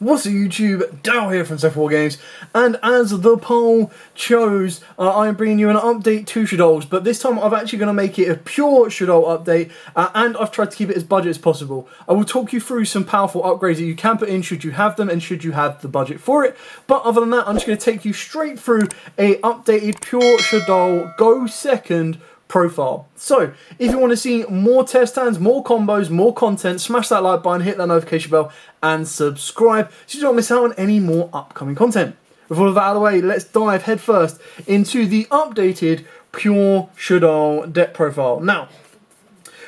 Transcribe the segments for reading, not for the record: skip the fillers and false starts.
What's up YouTube, Dal here from Several Games, and as the poll chose, I am bringing you an update to Shaddolls, but this time I'm actually going to make it a pure Shaddoll update, and I've tried to keep it as budget as possible. I will talk you through some powerful upgrades that you can put in should you have them, and should you have the budget for it, but other than that, I'm just going to take you straight through a updated pure Shaddoll Go Second profile. So, if you want to see more test hands, more combos, more content, smash that like button, hit that notification bell, and subscribe so you don't miss out on any more upcoming content. With all of that out of the way, let's dive headfirst into the updated pure Shaddoll deck profile. Now,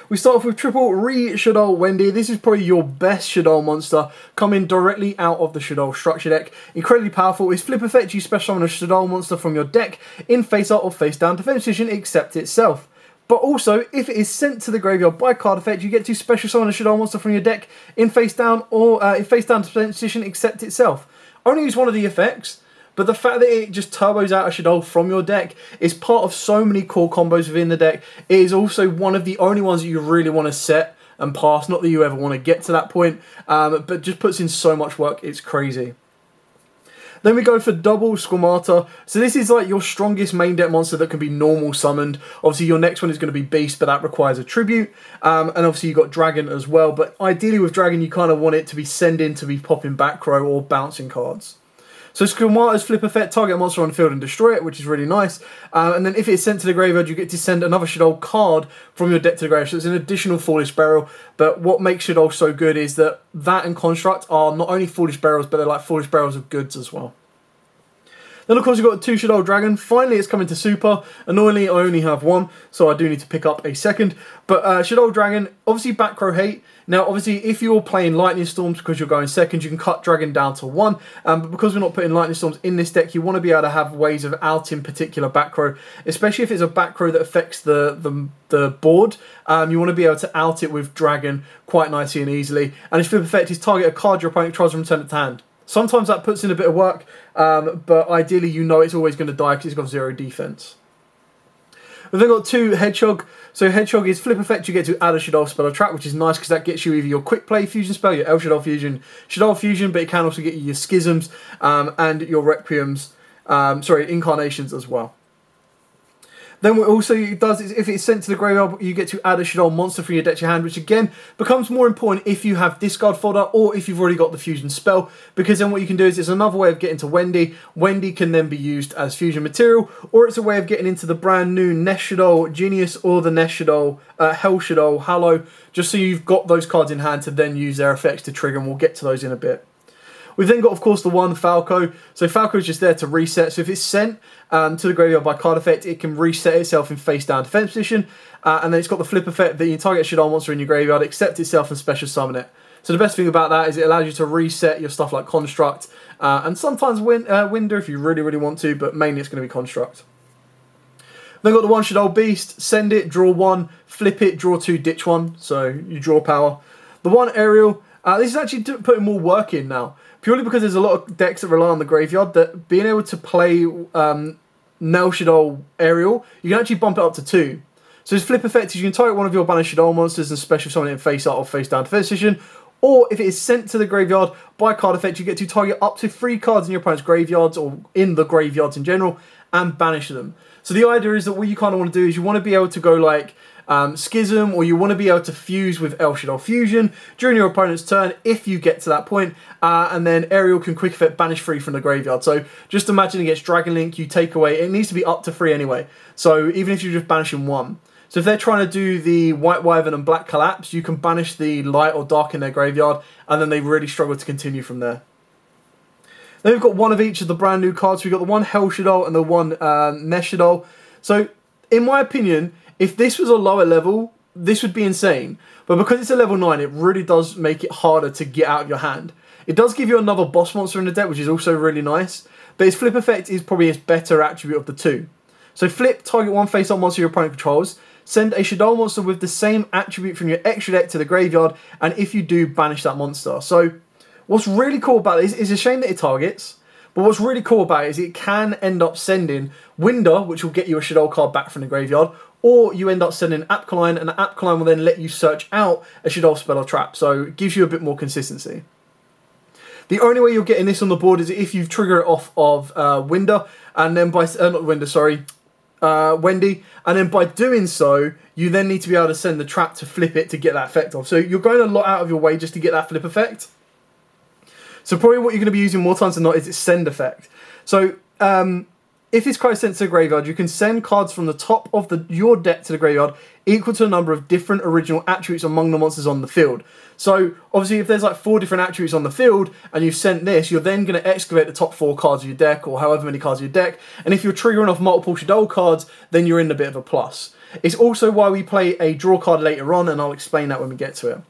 we start off with triple Shaddoll Wendy. This is probably your best Shaddoll monster coming directly out of the Shaddoll structure deck. Incredibly powerful. Its flip effect, you special summon a Shaddoll monster from your deck in face up or face down defense position except itself. But also, if it is sent to the graveyard by card effect, you get to special summon a Shaddoll monster from your deck in face down or in face down defense position except itself. Only use one of the effects. But the fact that it just turbos out a Shaddoll from your deck is part of so many core combos within the deck. It is also one of the only ones that you really want to set and pass. Not that you ever want to get to that point, but just puts in so much work, it's crazy. Then we go for double Squamata. So this is like your strongest main deck monster that can be normal summoned. Obviously your next one is going to be Beast, but that requires a tribute. And obviously you've got Dragon as well. But ideally with Dragon you kind of want it to be send-in to be popping back row or bouncing cards. So Squamata's flip effect, target a monster on the field and destroy it, which is really nice. And then if it's sent to the graveyard, you get to send another Shaddoll card from your deck to the graveyard. So it's an additional Foolish Burial. But what makes Shaddoll so good is that and Construct are not only Foolish Burials, but they're like Foolish Burials of goods as well. Then of course you've got 2 Shaddoll Dragon. Finally it's coming to Super. Annoyingly I only have 1, so I do need to pick up a second. But Shaddoll Dragon, obviously back row hate. Now obviously if you're playing Lightning Storms because you're going second, you can cut Dragon down to 1. But because we're not putting Lightning Storms in this deck, you want to be able to have ways of outing particular back row. Especially if it's a back row that affects the board. You want to be able to out it with Dragon quite nicely and easily. And its flip effect is target a card your opponent tries to return it to hand. Sometimes that puts in a bit of work, but ideally you know it's always going to die because it's got 0 defense. We've then got 2 Hedgehog. So Hedgehog is flip effect, you get to add a Shaddoll spell or trap, which is nice because that gets you either your quick play fusion spell, your El Shaddoll fusion, but it can also get you your Schisms and your Requiems, Incarnations as well. Then what also it does is if it's sent to the graveyard, you get to add a Shaddoll monster from your deck to your hand, which again becomes more important if you have discard fodder or if you've already got the fusion spell, because then what you can do is it's another way of getting to Wendy. Wendy can then be used as fusion material, or it's a way of getting into the brand new Nest Shaddoll Genius or the Nest Shaddoll Hell Shaddoll Hallow, just so you've got those cards in hand to then use their effects to trigger, and we'll get to those in a bit. We've then got, of course, the 1 Falco. So Falco is just there to reset. So if it's sent to the graveyard by card effect, it can reset itself in face down defense position. And then it's got the flip effect that you target a Shaddoll monster in your graveyard, accept itself and special summon it. So the best thing about that is it allows you to reset your stuff like Construct and sometimes Winder if you really, really want to, but mainly it's going to be Construct. Then got the 1 Shaddoll Beast, send it, draw 1, flip it, draw 2, ditch 1. So you draw power. The 1 Aerial, this is actually putting more work in now. Purely because there's a lot of decks that rely on the graveyard, that being able to play Nel Shaddoll Aerial, you can actually bump it up to 2. So his flip effect is you can target one of your banished Shaddoll monsters and special summon it in face up or face down defense position. Or if it is sent to the graveyard by card effect, you get to target up to 3 cards in your opponent's graveyards or in the graveyards in general and banish them. So the idea is that what you kind of want to do is you want to be able to go like Schism, or you want to be able to fuse with El Shaddoll Fusion during your opponent's turn if you get to that point, and then Aerial can quick effect banish 3 from the graveyard. So just imagine against Dragon Link, you take away, it needs to be up to 3 anyway, so even if you're just banishing 1. So if they're trying to do the White Wyvern and Black Collapse, you can banish the light or dark in their graveyard, and then they really struggle to continue from there. Then we've got 1 of each of the brand new cards. We've got the 1 Hell Shaddoll and the 1 Nest Shaddoll. So in my opinion, if this was a lower level, this would be insane. But because it's a level 9, it really does make it harder to get out of your hand. It does give you another boss monster in the deck, which is also really nice. But its flip effect is probably its better attribute of the 2. So flip, target 1 face-up monster your opponent controls. send a Shaddoll monster with the same attribute from your extra deck to the graveyard, and if you do, banish that monster. So what's really cool about it is it's a shame that it targets, but what's really cool about it is it can end up sending Winder, which will get you a Shaddoll card back from the graveyard, or you end up sending Apkline, and Apkline will then let you search out a Shaddoll spell or trap, so it gives you a bit more consistency. The only way you're getting this on the board is if you trigger it off of Winder, and then by not Winder, sorry, Wendy, and then by doing so, you then need to be able to send the trap to flip it to get that effect off. So you're going a lot out of your way just to get that flip effect. So probably what you're going to be using more times than not is its send effect. So if it's quite sent to the graveyard, you can send cards from the top of your deck to the graveyard equal to the number of different original attributes among the monsters on the field. So obviously if there's like 4 different attributes on the field and you've sent this, you're then going to excavate the top 4 cards of your deck, or however many cards of your deck, and if you're triggering off multiple Shaddoll cards, then you're in a bit of a plus. It's also why we play a draw card later on, and I'll explain that when we get to it.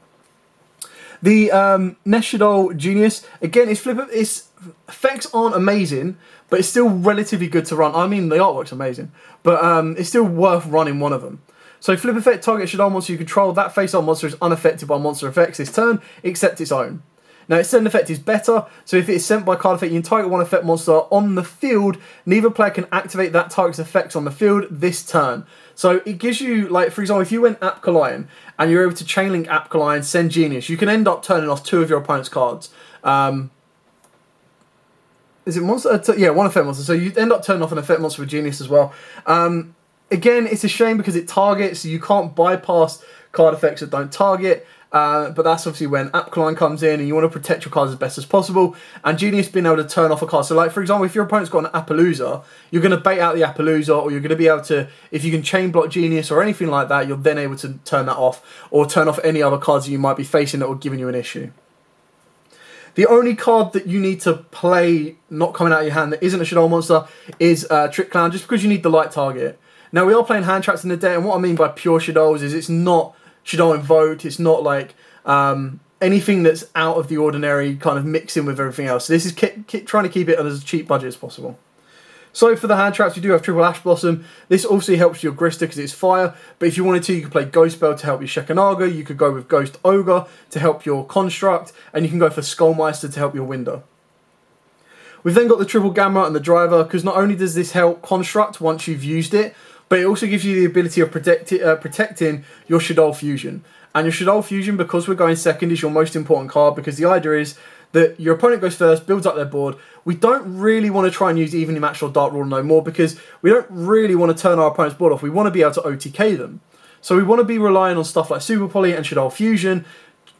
The Shaddoll Genius, again, its effects aren't amazing, but it's still relatively good to run. I mean, the artwork's amazing, but it's still worth running one of them. So flip effect, target Shaddoll monster you control. That face-up monster is unaffected by monster effects this turn, except its own. Now, its send effect is better, so if it is sent by card effect, you can target one effect monster on the field. Neither player can activate that target's effects on the field this turn. So it gives you, like, for example, if you went Apkline and you're able to chainlink Apkline, send Genius, you can end up turning off 2 of your opponent's cards. Is it monster? Yeah, one effect monster. So you end up turning off an effect monster with Genius as well. Again, it's a shame because it targets, so you can't bypass card effects that don't target. But that's obviously when Apkline comes in and you want to protect your cards as best as possible. And Genius being able to turn off a card. So like, for example, if your opponent's got an Appaloosa, you're going to bait out the Appaloosa, or you're going to be able to, if you can chain block Genius or anything like that, you're then able to turn that off, or turn off any other cards that you might be facing that will giving you an issue. The only card that you need to play not coming out of your hand that isn't a Shaddoll monster is Trick Clown, just because you need the light target. Now, we are playing hand traps in the deck, and what I mean by pure Shaddolls is it's not Shaddoll invoked, it's not like anything that's out of the ordinary kind of mixing with everything else. So this is trying to keep it at as cheap budget as possible. So for the hand traps, you do have Triple Ash Blossom. This also helps your Grista because it's fire, but if you wanted to, you could play Ghost Spell to help your Shekanaga, you could go with Ghost Ogre to help your Construct, and you can go for Skullmeister to help your Winder. We've then got the Triple Gamma and the Driver, because not only does this help Construct once you've used it, but it also gives you the ability of protecting your Shaddoll Fusion. And your Shaddoll Fusion, because we're going second, is your most important card, because the idea is that your opponent goes first, builds up their board. We don't really want to try and use Evenly Matched or Dark Rule no more, because we don't really want to turn our opponent's board off. We want to be able to OTK them. So we want to be relying on stuff like Super Poly and Shaddoll Fusion.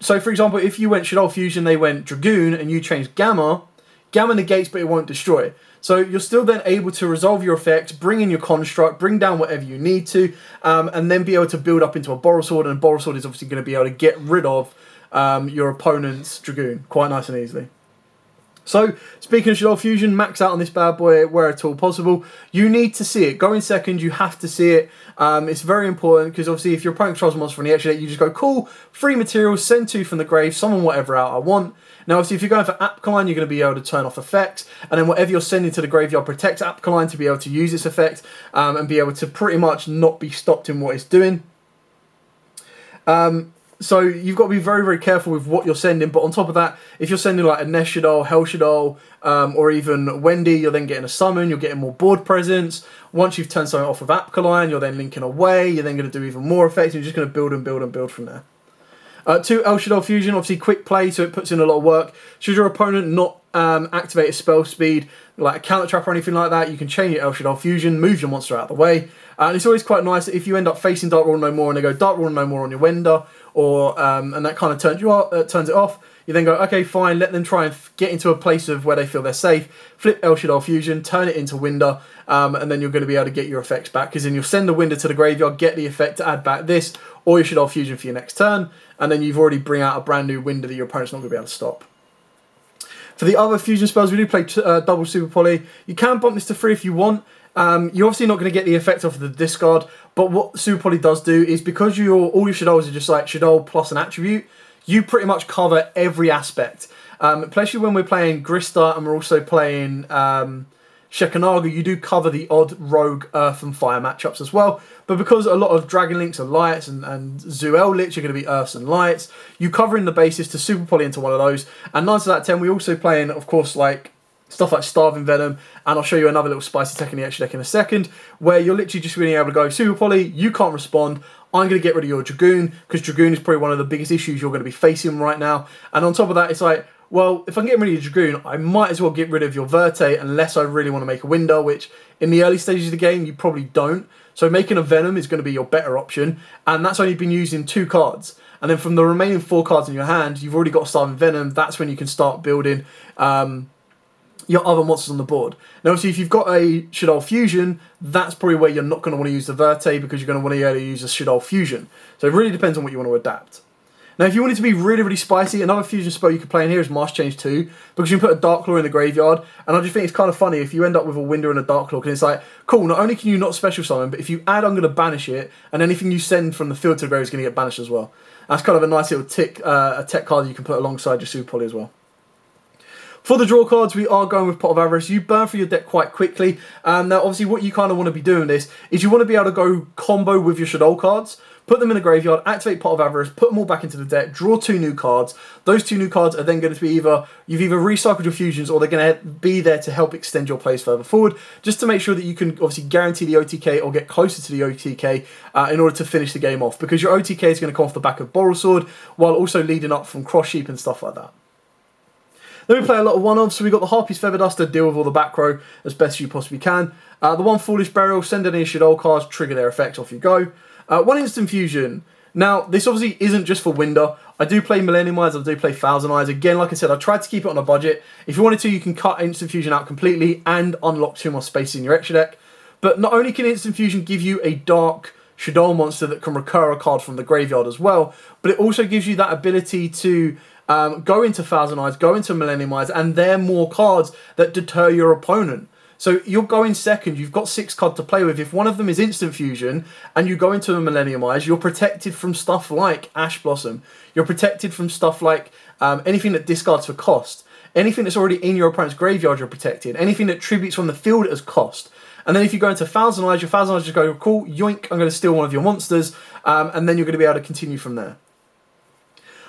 So for example, if you went Shaddoll Fusion, they went Dragoon, and you changed Gamma, Gamma negates but it won't destroy. So you're still then able to resolve your effects, bring in your Construct, bring down whatever you need to, and then be able to build up into a Borrelsword, and Borrelsword is obviously going to be able to get rid of your opponent's Dragoon quite nice and easily. So, speaking of Shaddoll Fusion, max out on this bad boy where at all possible. You need to see it. Going second, you have to see it. It's very important, because obviously if your opponent controls a monster from the extra deck, you just go, cool, free materials, send 2 from the grave, summon whatever out I want. Now, obviously, if you're going for Apkline, you're going to be able to turn off effects, and then whatever you're sending to the graveyard protects Apkline to be able to use its effect, and be able to pretty much not be stopped in what it's doing. So you've got to be very, very careful with what you're sending. But on top of that, if you're sending like a Nest Shaddoll, Hell Shaddoll, or even Wendy, you're then getting a summon, you're getting more board presence. Once you've turned something off with Apkline, you're then linking away, you're then going to do even more effects, and you're just going to build and build and build from there. 2 El Shaddoll Fusion, obviously quick play, so it puts in a lot of work. Should your opponent not activate a spell speed, like a counter trap or anything like that, you can chain your El Shaddoll Fusion, move your monster out of the way. And it's always quite nice that if you end up facing Dark Rule no more, and they go Dark Rule no more on your Wender, or and that kind of turns it off, you then go, okay, fine, let them try and get into a place of where they feel they're safe, flip El Shaddoll Fusion, turn it into Winder, and then you're going to be able to get your effects back, because then you'll send the Winder to the graveyard, get the effect to add back this, or your Shaddoll Fusion for your next turn, and then you've already bring out a brand new Winder that your opponent's not going to be able to stop. For the other fusion spells, we do play double Super Poly. You can bump this to 3 if you want. You're obviously not going to get the effect off of the discard, but what Super Poly does do is, because all your Shaddolls are just like Shaddoll plus an attribute, you pretty much cover every aspect. Especially when we're playing Grista and we're also playing Shekanaga, you do cover the odd rogue earth and fire matchups as well. But because a lot of Dragon Links are lights and Zuel Lich are going to be earths and lights, you cover in the basis to super poly into one of those. And 9 to that 10, we also play in, of course, like stuff like Starving Venom, and I'll show you another little spicy tech in the extra deck in a second, where you're literally just being able to go super poly, you can't respond, I'm going to get rid of your Dragoon, because Dragoon is probably one of the biggest issues you're going to be facing right now. And on top of that, it's like, well, if I can get rid of your Dragoon, I might as well get rid of your Verte, unless I really want to make a window, which in the early stages of the game, you probably don't. So making a Venom is going to be your better option, and that's only been used in 2 cards. And then from the remaining 4 cards in your hand, you've already got Starving Venom. That's when you can start building your other monsters on the board. Now, obviously, if you've got a Shaddoll Fusion, that's probably where you're not going to want to use the Verte, because you're going to want to be able to use a Shaddoll Fusion. So it really depends on what you want to adapt. Now, if you want it to be really, really spicy, another fusion spell you could play in here is Mass Change 2, because you can put a Dark Claw in the graveyard, and I just think it's kind of funny if you end up with a Winder and a Dark Claw, because it's like, cool, not only can you not special summon, but if you add, I'm going to banish it, and anything you send from the field to the grave is going to get banished as well. That's kind of a nice little a tech card that you can put alongside your Super Poly as well. For the draw cards, we are going with Pot of Avarice. You burn through your deck quite quickly. Now, obviously, what you kind of want to be doing this is you want to be able to go combo with your Shaddoll cards, put them in the graveyard, activate Pot of Avarice, put them all back into the deck, draw 2 new cards. Those 2 new cards are then going to be you've either recycled your fusions, or they're going to be there to help extend your plays further forward, just to make sure that you can obviously guarantee the OTK or get closer to the OTK in order to finish the game off, because your OTK is going to come off the back of Boral Sword, while also leading up from Cross Sheep and stuff like that. Then we play a lot of one-offs, so we've got the Harpy's Feather Duster, deal with all the back row as best you possibly can. The 1 Foolish Burial, send any Shaddoll cards, trigger their effects, off you go. 1 Instant Fusion. Now, this obviously isn't just for Winder. I do play Millennium Eyes, I do play Thousand Eyes. Again, like I said, I tried to keep it on a budget. If you wanted to, you can cut Instant Fusion out completely and unlock 2 more spaces in your extra deck. But not only can Instant Fusion give you a dark Shaddoll monster that can recur a card from the graveyard as well, but it also gives you that ability to go into Thousand Eyes, go into Millennium Eyes, and they're more cards that deter your opponent. So you're going second, you've got 6 cards to play with. If one of them is Instant Fusion and you go into a Millennium Eyes, you're protected from stuff like Ash Blossom. You're protected from stuff like anything that discards for cost. Anything that's already in your opponent's graveyard, you're protected. Anything that tributes from the field as cost. And then if you go into Thousand Eyes, your Thousand Eyes just go, cool, yoink, I'm going to steal one of your monsters, and then you're going to be able to continue from there.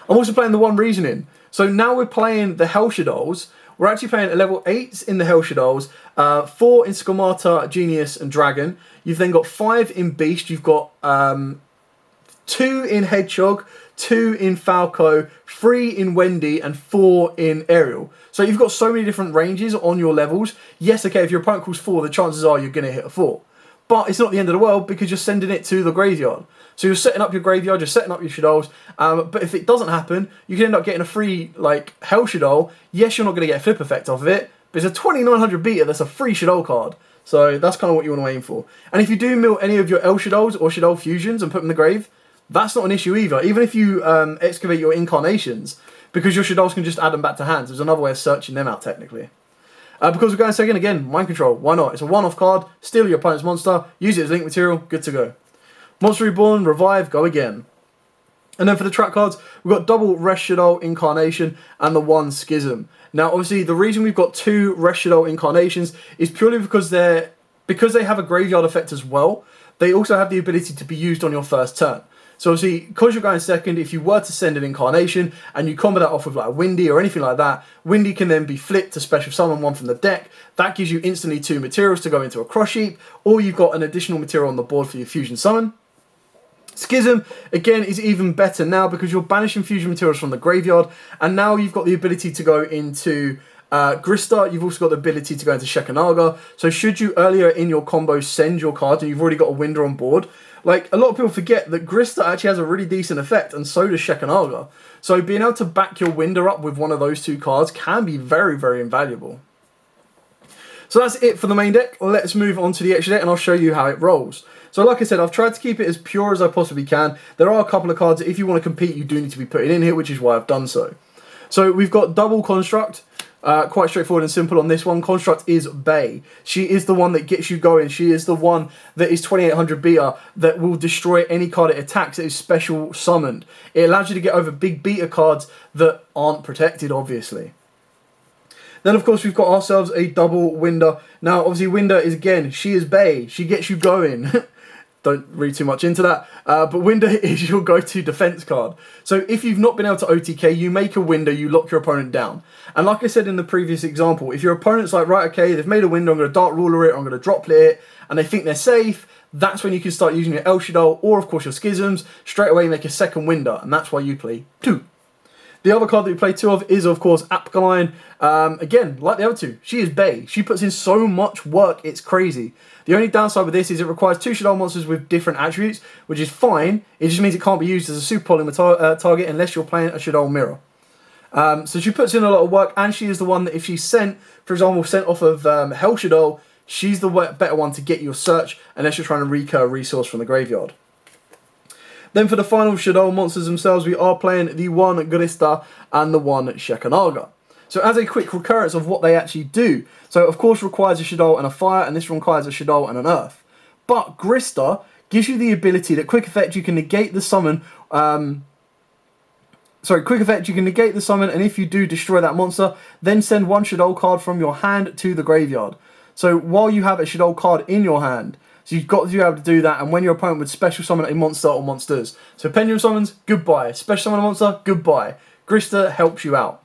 I'm also playing the 1 Reasoning. So now we're playing the Hell Shadolls. We're actually playing a level 8 in the Hell Shadolls, 4 in Skomata, Genius, and Dragon. You've then got 5 in Beast. You've got 2 in Hedgehog, 2 in Falco, 3 in Wendy, and 4 in Ariel. So you've got so many different ranges on your levels. Yes, okay, if your opponent calls 4, the chances are you're going to hit a 4. But it's not the end of the world, because you're sending it to the graveyard. So you're setting up your graveyard, you're setting up your Shadolls, but if it doesn't happen, you can end up getting a free, like, Hell Shaddoll. Yes, you're not going to get a flip effect off of it, but it's a 2900 beta that's a free Shaddoll card. So that's kind of what you want to aim for. And if you do mill any of your El Shadolls or Shaddoll Fusions and put them in the grave, that's not an issue either. Even if you excavate your Incarnations, because your Shadolls can just add them back to hands. There's another way of searching them out, technically. Because we're going second, again, Mind Control, why not? It's a one-off card, steal your opponent's monster, use it as link material, good to go. Monster Reborn, Revive, go again. And then for the track cards, we've got double Resh Shaddoll Incarnation and the 1 Schism. Now, obviously, the reason we've got 2 Resh Shaddoll Incarnations is purely because they have a graveyard effect as well. They also have the ability to be used on your first turn. So obviously, because you're going second, if you were to send an Incarnation and you combo that off with like a Windy or anything like that, Windy can then be flipped to special summon 1 from the deck. That gives you instantly 2 materials to go into a Cross Sheep, or you've got an additional material on the board for your Fusion Summon. Schism, again, is even better now because you're banishing fusion materials from the graveyard, and now you've got the ability to go into Grista. You've also got the ability to go into Shekanaga. So should you earlier in your combo send your card and you've already got a Winder on board, like a lot of people forget that Grista actually has a really decent effect, and so does Shekanaga. So being able to back your Winder up with one of those 2 cards can be very, very invaluable. So that's it for the main deck. Let's move on to the extra deck and I'll show you how it rolls. So like I said, I've tried to keep it as pure as I possibly can. There are a couple of cards that if you want to compete, you do need to be putting in here, which is why I've done so. So we've got double Construct. Quite straightforward and simple on this one. Construct is Bay. She is the one that gets you going. She is the one that is 2800 beta that will destroy any card it attacks that is special summoned. It allows you to get over big beta cards that aren't protected, obviously. Then, of course, we've got ourselves a double Winder. Now, obviously, Winder is, again, she is Bae. She gets you going. Don't read too much into that. But Winder is your go-to defense card. So if you've not been able to OTK, you make a Winder, you lock your opponent down. And like I said in the previous example, if your opponent's like, right, okay, they've made a Winder, I'm going to Dark Ruler it, or I'm going to Droplet it, and they think they're safe, that's when you can start using your El Shaddoll, or of course your Schisms, straight away make a second Winder, and that's why you play 2. The other card that we play 2 of is, of course, Apkline. Again, like the other two, she is Bae. She puts in so much work, it's crazy. The only downside with this is it requires 2 Shaddoll monsters with different attributes, which is fine. It just means it can't be used as a super polymer target unless you're playing a Shaddoll mirror. So she puts in a lot of work, and she is the one that if she's sent, for example, sent off of Hell Shaddoll, she's the better one to get your search unless you're trying to recur a resource from the graveyard. Then for the final Shaddoll monsters themselves, we are playing the one Grista and the one Shekanaga. So as a quick recurrence of what they actually do, so of course requires a Shaddoll and a fire, and this requires a Shaddoll and an earth. But Grista gives you the ability that quick effect you can negate the summon, quick effect you can negate the summon, and if you do destroy that monster, then send one Shaddoll card from your hand to the graveyard. So while you have a Shaddoll card in your hand, so you've got to be able to do that, and when your opponent would special summon a monster or monsters. So Pendulum summons, goodbye. Special summon a monster, goodbye. Grista helps you out.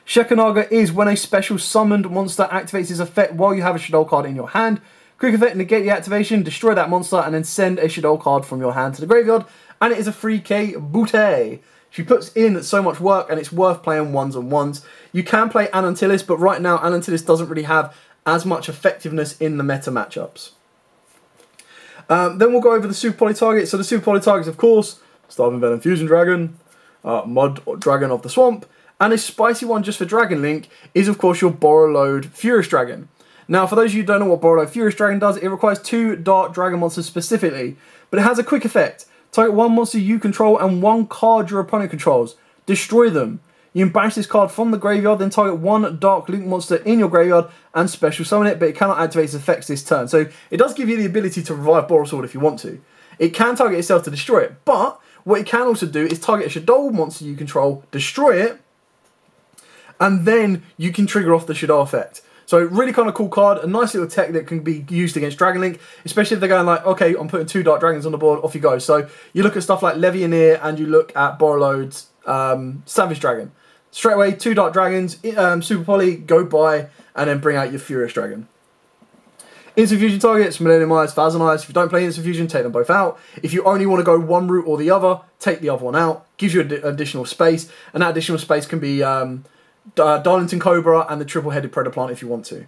Shekanaga is when a special summoned monster activates its effect while you have a Shaddoll card in your hand. Quick effect, negate the activation, destroy that monster, and then send a Shaddoll card from your hand to the graveyard. And it is a 3k Butte. She puts in so much work, and it's worth playing 1s and 1s. You can play Anantilus, but right now Anantilus doesn't really have as much effectiveness in the meta matchups. Then we'll go over the Super Poly targets. So the Super Poly targets, of course, Starving Venom Fusion Dragon, Mud Dragon of the Swamp, and a spicy one just for Dragon Link is, of course, your Borreload Furious Dragon. Now, for those of you who don't know what Borreload Furious Dragon does, it requires 2 Dark Dragon monsters specifically, but it has a quick effect. Target 1 monster you control and 1 card your opponent controls. Destroy them. You can banish this card from the graveyard, then target 1 Dark Link monster in your graveyard and special summon it, but it cannot activate its effects this turn. So it does give you the ability to revive Borosword if you want to. It can target itself to destroy it, but what it can also do is target a Shaddoll monster you control, destroy it, and then you can trigger off the Shaddoll effect. So really kind of cool card, a nice little tech that can be used against Dragon Link, especially if they're going like, okay, I'm putting 2 Dark Dragons on the board, off you go. So you look at stuff like Levianeer and you look at Borreload's Savage Dragon. Straight away, 2 Dark Dragons, Super Poly, go by, and then bring out your Furious Dragon. Instant Fusion targets, Millennium Eyes, Thousand Eyes. If you don't play Instant Fusion, take them both out. If you only want to go one route or the other, take the other one out. Gives you additional space, and that additional space can be Darlington Cobra and the Triple-Headed Predator Plant if you want to.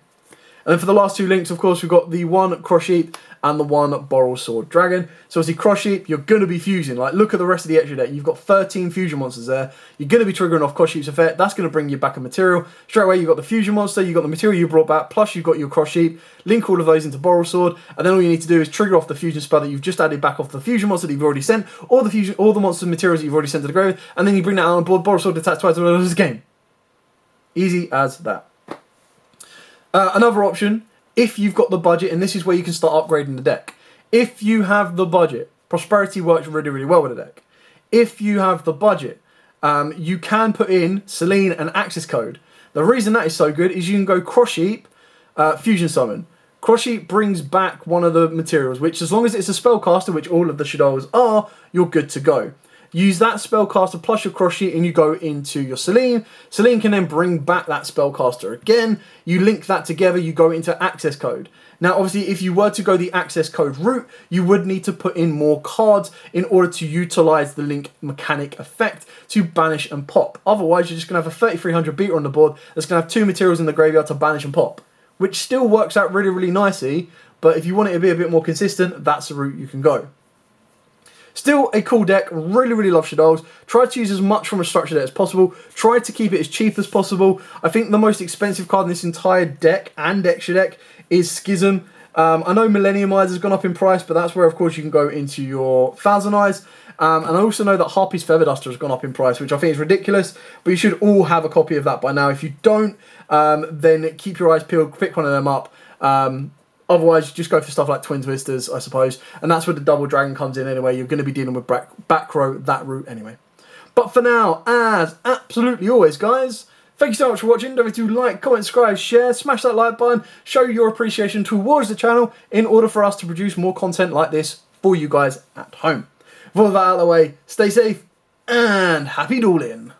And then for the last 2 links, of course, we've got the one Cross Sheep and the one Borrelsword Dragon. So obviously Cross Sheep, you're going to be fusing. Like, look at the rest of the extra deck. You've got 13 fusion monsters there. You're going to be triggering off Cross Sheep's effect. That's going to bring you back a material. Straight away, you've got the fusion monster, you've got the material you brought back, plus you've got your Cross Sheep. Link all of those into Borrelsword, and then all you need to do is trigger off the fusion spell that you've just added back off the fusion monster that you've already sent, or the monster materials that you've already sent to the grave, and then you bring that out on board. Borrelsword attacks twice to the game. Easy as that. Another option, if you've got the budget, and this is where you can start upgrading the deck. If you have the budget, Prosperity works really, really well with the deck. If you have the budget, you can put in Selene and Access Code. The reason that is so good is you can go Cross Sheep, Fusion Summon. Cross Sheep brings back one of the materials, which as long as it's a spellcaster, which all of the Shaddolls are, you're good to go. Use that spellcaster plus your Cross Sheet and you go into your Selene. Selene can then bring back that spellcaster again. You link that together, you go into Access Code. Now obviously if you were to go the Access Code route, you would need to put in more cards in order to utilize the link mechanic effect to banish and pop. Otherwise you're just going to have a 3300 beater on the board that's going to have 2 materials in the graveyard to banish and pop. Which still works out really, really nicely, but if you want it to be a bit more consistent, that's the route you can go. Still a cool deck, really, really love Shaddolls. Try to use as much from a structure deck as possible. Try to keep it as cheap as possible. I think the most expensive card in this entire deck and extra deck is Schism. I know Millennium Eyes has gone up in price, but that's where, of course, you can go into your Thousand Eyes. And I also know that Harpy's Feather Duster has gone up in price, which I think is ridiculous, but you should all have a copy of that by now. If you don't, then keep your eyes peeled, pick one of them up. Otherwise, just go for stuff like Twin Twisters, I suppose. And that's where the Double Dragon comes in anyway. You're going to be dealing with back row, that route anyway. But for now, as absolutely always, guys, Thank you so much for watching. Don't forget to like, comment, subscribe, share, smash that like button, show your appreciation towards the channel in order for us to produce more content like this for you guys at home. With all that out of the way, stay safe and happy dueling.